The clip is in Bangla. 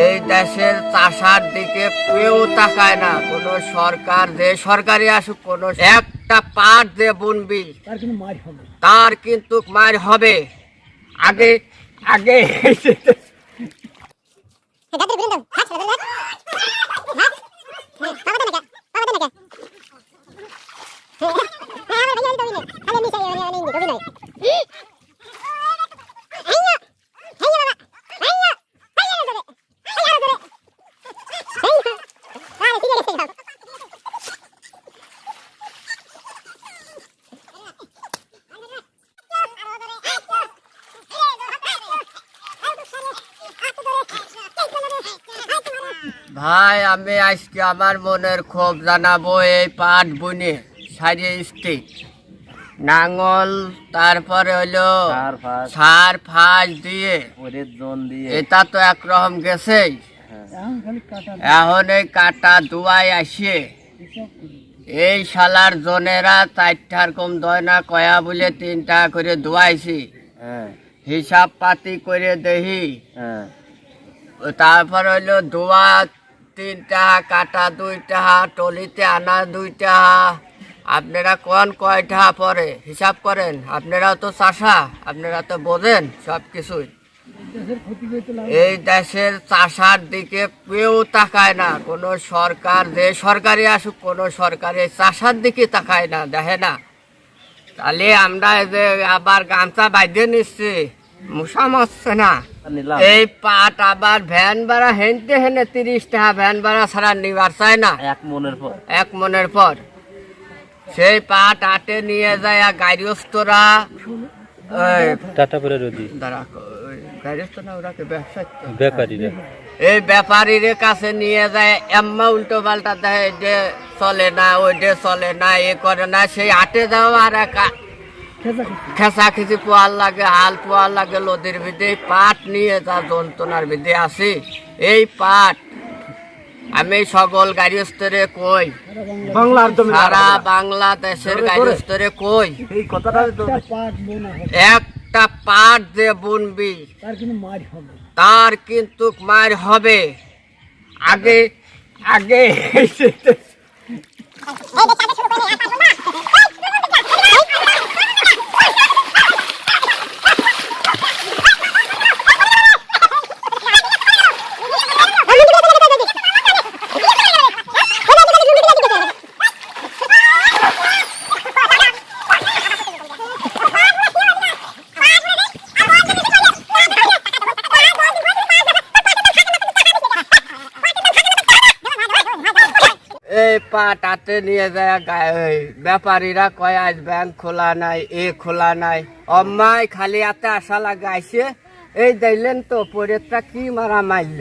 এই দেশের চাষার দিকে কেউ তাকায় না। কোন সরকার যে সরকারি আসুক, কোন একটা পাট যে বুনবি তার কিন্তু মার হবে। আগে আগে ভাই, আমি আজকে আমার মনের ক্ষোভ জানাবো। এই পাট বুনে সারি স্টিক নাঙ্গল, তারপরে হইলো সার ফাঁস দিয়ে এটা তো একরকম গেছেই। এখন এই কাটা দুয়াই আসে এই শালার জনেরা 4 টাকার কম দয় না কয়া বলে 3 টাকা করে দুয়াইছি। হিসাব পাতি করে দেখি, তারপর হইলো দোয়া 3 টাকা, কাটা 2 টাকা, টলিতে আনা 2 টাকা। আপনারা কোন কয় টাকা পরে হিসাব করেন? আপনারাও তো চাষা, আপনারা তো বোঝেন সব কিছুই। এই দেশের চাষার দিকে কেউ তাকায় না। কোন সরকার যে সরকারি আসুক, কোন সরকারি চাষার দিকে তাকায় না, দেখে না। তাহলে আমরা যে আবার গামছা বাঁধে নিচ্ছি, মশা মারছে না। এই পাট আবার ভ্যান ভাড়া হেনতে হেনে 30 টাকা ভ্যান ভাড়া ছাড়া নিবার চায় না। 1 মনের পর সেই পাট আটে নিয়ে যায় গাড়িস্থরা, এই ব্যাপারীর কাছে নিয়ে যায়। এম্মা উল্টো পাল্টা দেয়, যে চলে না, ওই যে চলে না, এ করে না। সেই আটে যাও আর খেঁচাখেঁচি পোয়ার লাগে, হাল পোয়ার লাগে নদীর ভিতরে। পাট নিয়ে যা যন্ত্রণার ভিতরে আসি। এই পাট আমি সকল গাড়িস্থরে কই, সারা বাংলাদেশের গাড়িস্থরে কই, একটা পাট যে বুনবি তার কিন্তু মার হবে। আগে আগে এই পাট আটে নিয়ে যায় ব্যাপারীরা, কয় আজ ব্যাংক খোলা নাই, এ খোলা নাই। অম্মাই খালি হাতে আসা লাগাইছে। এই দেখলেন তো পরেরটা কি মারা মারল।